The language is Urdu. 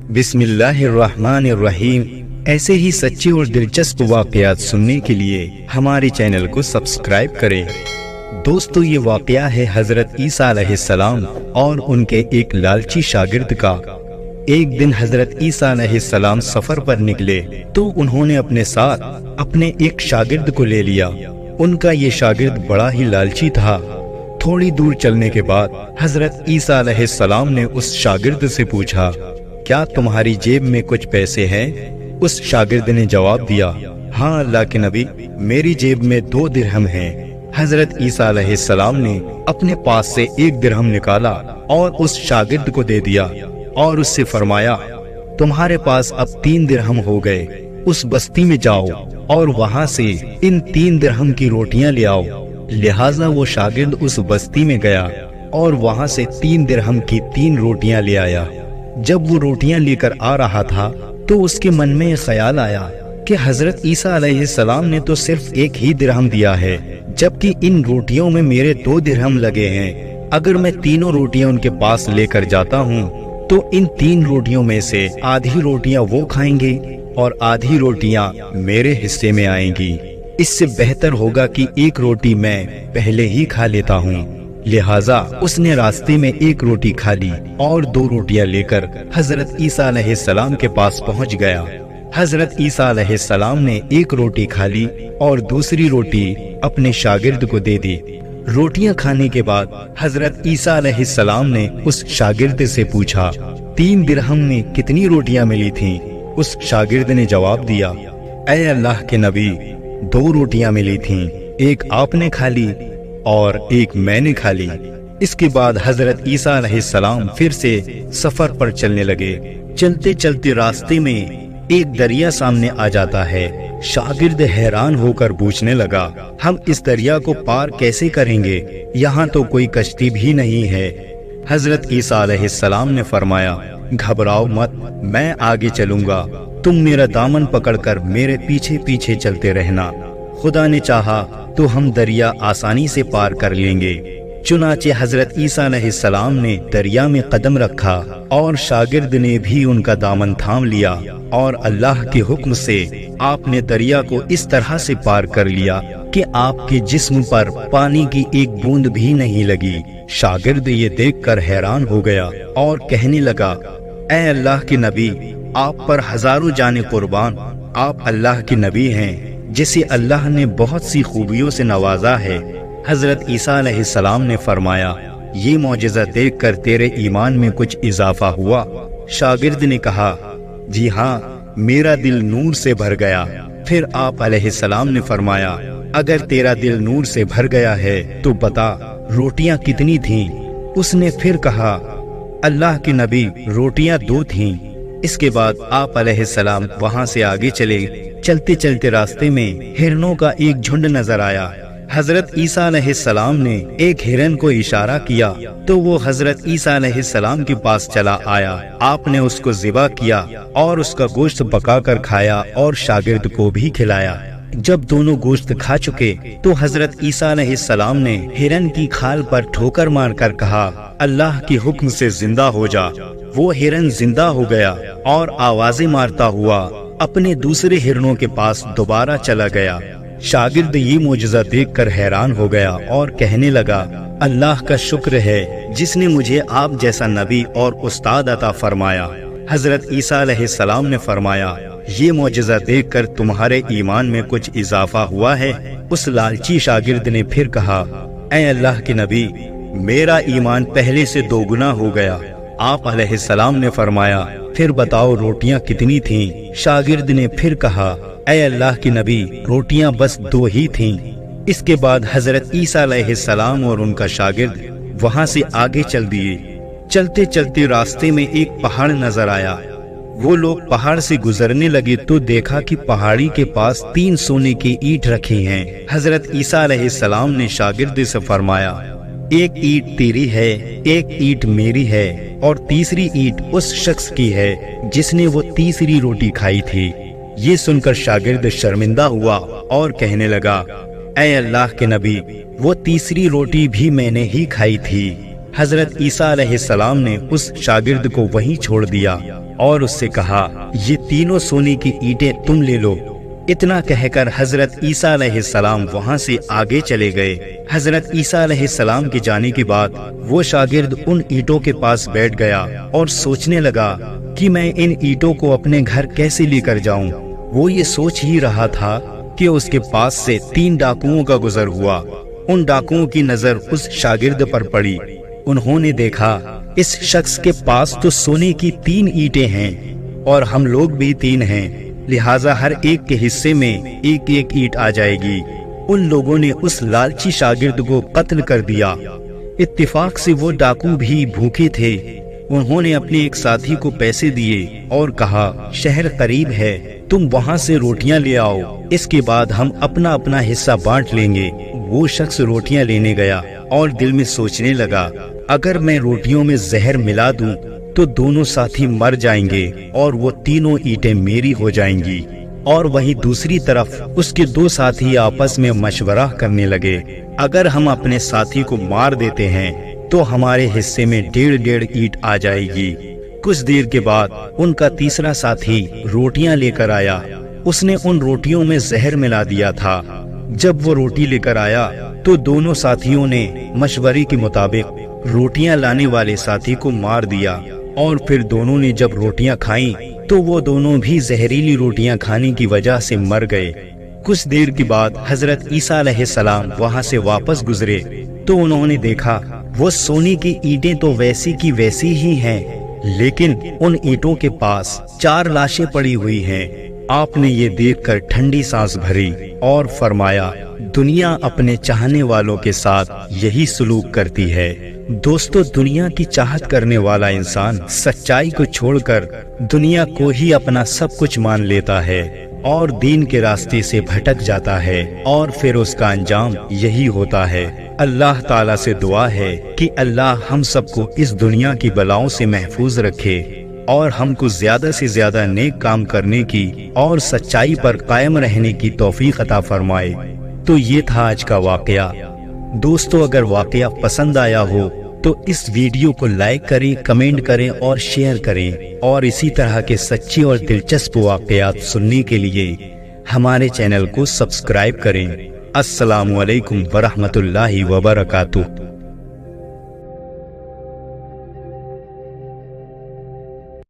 بسم اللہ الرحمن الرحیم۔ ایسے ہی سچے اور دلچسپ واقعات سننے کے لیے ہمارے چینل کو سبسکرائب کریں۔ دوستو، یہ واقعہ ہے حضرت عیسیٰ علیہ السلام اور ان کے ایک لالچی شاگرد کا۔ ایک دن حضرت عیسیٰ علیہ السلام سفر پر نکلے تو انہوں نے اپنے ساتھ اپنے ایک شاگرد کو لے لیا۔ ان کا یہ شاگرد بڑا ہی لالچی تھا۔ تھوڑی دور چلنے کے بعد حضرت عیسیٰ علیہ السلام نے اس شاگرد سے پوچھا، کیا تمہاری جیب میں کچھ پیسے ہیں؟ اس شاگرد نے جواب دیا، ہاں اللہ کے نبی، میری جیب میں 2 درہم ہیں۔ حضرت عیسیٰ علیہ السلام نے اپنے پاس سے 1 درہم نکالا اور اس شاگرد کو دے دیا اور اس سے فرمایا، تمہارے پاس اب 3 درہم ہو گئے، اس بستی میں جاؤ اور وہاں سے ان 3 درہم کی روٹیاں لے آؤ۔ لہٰذا وہ شاگرد اس بستی میں گیا اور وہاں سے 3 درہم کی 3 روٹیاں لے آیا۔ جب وہ روٹیاں لے کر آ رہا تھا تو اس کے من میں خیال آیا کہ حضرت عیسیٰ علیہ السلام نے تو صرف 1 ہی درہم دیا ہے، جبکہ ان روٹیوں میں میرے 2 درہم لگے ہیں۔ اگر میں تینوں روٹیاں ان کے پاس لے کر جاتا ہوں تو ان 3 روٹیوں میں سے آدھی روٹیاں وہ کھائیں گے اور آدھی روٹیاں میرے حصے میں آئیں گی۔ اس سے بہتر ہوگا کہ 1 روٹی میں پہلے ہی کھا لیتا ہوں۔ لہٰذا اس نے راستے میں 1 روٹی کھا لی اور 2 روٹیاں لے کر حضرت عیسیٰ علیہ السلام کے پاس پہنچ گیا۔ حضرت عیسیٰ علیہ السلام نے 1 روٹی کھا لی اور دوسری روٹی اپنے شاگرد کو دے دی۔ روٹیاں کھانے کے بعد حضرت عیسیٰ علیہ السلام نے اس شاگرد سے پوچھا، 3 درہم میں کتنی روٹیاں ملی تھیں؟ اس شاگرد نے جواب دیا، اے اللہ کے نبی، 2 روٹیاں ملی تھیں، 1 آپ نے کھا لی اور 1 میں نے کھا لی۔ اس کے بعد حضرت عیسیٰ علیہ السلام پھر سے سفر پر چلنے لگے۔ چلتے چلتے راستے میں ایک دریا سامنے آ جاتا ہے۔ شاگرد حیران ہو کر پوچھنے لگا، ہم اس دریا کو پار کیسے کریں گے؟ یہاں تو کوئی کشتی بھی نہیں ہے۔ حضرت عیسیٰ علیہ السلام نے فرمایا، گھبراؤ مت، میں آگے چلوں گا، تم میرا دامن پکڑ کر میرے پیچھے پیچھے چلتے رہنا، خدا نے چاہا تو ہم دریا آسانی سے پار کر لیں گے۔ چنانچہ حضرت عیسیٰ علیہ السلام نے دریا میں قدم رکھا اور شاگرد نے بھی ان کا دامن تھام لیا اور اللہ کے حکم سے آپ نے دریا کو اس طرح سے پار کر لیا کہ آپ کے جسم پر پانی کی 1 بوند بھی نہیں لگی۔ شاگرد یہ دیکھ کر حیران ہو گیا اور کہنے لگا، اے اللہ کے نبی، آپ پر ہزاروں جانیں قربان، آپ اللہ کے نبی ہیں جسے اللہ نے بہت سی خوبیوں سے نوازا ہے۔ حضرت عیسیٰ علیہ السلام نے فرمایا، یہ معجزہ دیکھ کر تیرے ایمان میں کچھ اضافہ ہوا؟ شاگرد نے کہا، جی ہاں، میرا دل نور سے بھر گیا۔ پھر آپ علیہ السلام نے فرمایا، اگر تیرا دل نور سے بھر گیا ہے تو بتا روٹیاں کتنی تھیں؟ اس نے پھر کہا، اللہ کے نبی، روٹیاں 2 تھیں۔ اس کے بعد آپ علیہ السلام وہاں سے آگے چلے۔ چلتے چلتے راستے میں ہرنوں کا ایک جھنڈ نظر آیا۔ حضرت عیسیٰ علیہ السلام نے ایک ہرن کو اشارہ کیا تو وہ حضرت عیسیٰ علیہ السلام کے پاس چلا آیا۔ آپ نے اس کو ذبح کیا اور اس کا گوشت پکا کر کھایا اور شاگرد کو بھی کھلایا۔ جب دونوں گوشت کھا چکے تو حضرت عیسیٰ علیہ السلام نے ہرن کی کھال پر ٹھوکر مار کر کہا، اللہ کے حکم سے زندہ ہو جا۔ وہ ہرن زندہ ہو گیا اور آوازیں مارتا ہوا اپنے دوسرے ہرنوں کے پاس دوبارہ چلا گیا۔ شاگرد یہ معجزہ دیکھ کر حیران ہو گیا اور کہنے لگا، اللہ کا شکر ہے جس نے مجھے آپ جیسا نبی اور استاد عطا فرمایا۔ حضرت عیسیٰ علیہ السلام نے فرمایا، یہ معجزہ دیکھ کر تمہارے ایمان میں کچھ اضافہ ہوا ہے؟ اس لالچی شاگرد نے پھر کہا، اے اللہ کے نبی، میرا ایمان پہلے سے 2 گنا ہو گیا۔ آپ علیہ السلام نے فرمایا، پھر بتاؤ روٹیاں کتنی تھیں؟ شاگرد نے پھر کہا، اے اللہ کے نبی، روٹیاں بس 2 ہی تھیں۔ اس کے بعد حضرت عیسیٰ علیہ السلام اور ان کا شاگرد وہاں سے آگے چل دیے۔ چلتے چلتے راستے میں ایک پہاڑ نظر آیا۔ وہ لوگ پہاڑ سے گزرنے لگے تو دیکھا کہ پہاڑی کے پاس 3 سونے کی اینٹ رکھی ہیں۔ حضرت عیسیٰ علیہ السلام نے شاگرد سے فرمایا، 1 اینٹ تیری ہے، 1 اینٹ میری ہے اور تیسری اینٹ اس شخص کی ہے جس نے وہ تیسری روٹی کھائی تھی۔ یہ سن کر شاگرد شرمندہ ہوا اور کہنے لگا، اے اللہ کے نبی، وہ تیسری روٹی بھی میں نے ہی کھائی تھی۔ حضرت عیسیٰ علیہ السلام نے اس شاگرد کو وہیں چھوڑ دیا اور اس سے کہا یہ تینوں سونے کی اینٹیں تم لے لو۔ اتنا کہہ کر حضرت عیسیٰ علیہ السلام وہاں سے آگے چلے گئے۔ حضرت عیسیٰ علیہ السلام کے جانے کے بعد وہ شاگرد ان اینٹوں کے پاس بیٹھ گیا اور سوچنے لگا کہ میں ان اینٹوں کو اپنے گھر کیسے لے کر جاؤں۔ وہ یہ سوچ ہی رہا تھا کہ اس کے پاس سے 3 ڈاکوؤں کا گزر ہوا۔ ان ڈاکوؤں کی نظر اس شاگرد پر پڑی۔ انہوں نے دیکھا اس شخص کے پاس تو سونے کی 3 اینٹیں ہیں اور ہم لوگ بھی 3 ہیں، لہٰذا ہر ایک کے حصے میں ایک ایک اینٹ آ جائے گی۔ ان لوگوں نے اس لالچی شاگرد کو قتل کر دیا۔ اتفاق سے وہ ڈاکو بھی بھوکے تھے۔ انہوں نے اپنے ایک ساتھی کو پیسے دیے اور کہا شہر قریب ہے، تم وہاں سے روٹیاں لے آؤ، اس کے بعد ہم اپنا اپنا حصہ بانٹ لیں گے۔ وہ شخص روٹیاں لینے گیا اور دل میں سوچنے لگا اگر میں روٹیوں میں زہر ملا دوں تو دونوں ساتھی مر جائیں گے اور وہ تینوں اینٹیں میری ہو جائیں گی۔ اور وہیں دوسری طرف اس کے 2 ساتھی آپس میں مشورہ کرنے لگے اگر ہم اپنے ساتھی کو مار دیتے ہیں تو ہمارے حصے میں 1.5 اینٹ آ جائے گی۔ کچھ دیر کے بعد ان کا تیسرا ساتھی روٹیاں لے کر آیا۔ اس نے ان روٹیوں میں زہر ملا دیا تھا۔ جب وہ روٹی لے کر آیا تو دونوں ساتھیوں نے مشورے کے مطابق روٹیاں لانے والے ساتھی کو مار دیا، اور پھر دونوں نے جب روٹیاں کھائیں تو وہ دونوں بھی زہریلی روٹیاں کھانے کی وجہ سے مر گئے۔ کچھ دیر کے بعد حضرت عیسیٰ علیہ السلام وہاں سے واپس گزرے تو انہوں نے دیکھا وہ سونے کی اینٹیں تو ویسی کی ویسی ہی ہیں، لیکن ان اینٹوں کے پاس 4 لاشیں پڑی ہوئی ہیں۔ آپ نے یہ دیکھ کر ٹھنڈی سانس بھری اور فرمایا دنیا اپنے چاہنے والوں کے ساتھ یہی سلوک کرتی ہے۔ دوستو، دنیا کی چاہت کرنے والا انسان سچائی کو چھوڑ کر دنیا کو ہی اپنا سب کچھ مان لیتا ہے اور دین کے راستے سے بھٹک جاتا ہے، اور پھر اس کا انجام یہی ہوتا ہے۔ اللہ تعالیٰ سے دعا ہے کہ اللہ ہم سب کو اس دنیا کی بلاؤں سے محفوظ رکھے اور ہم کو زیادہ سے زیادہ نیک کام کرنے کی اور سچائی پر قائم رہنے کی توفیق عطا فرمائے۔ تو یہ تھا آج کا واقعہ۔ دوستو، اگر واقعہ پسند آیا ہو تو اس ویڈیو کو لائک کریں، کمنٹ کریں اور شیئر کریں، اور اسی طرح کے سچے اور دلچسپ واقعات سننے کے لیے ہمارے چینل کو سبسکرائب کریں۔ السلام علیکم ورحمۃ اللہ وبرکاتہ۔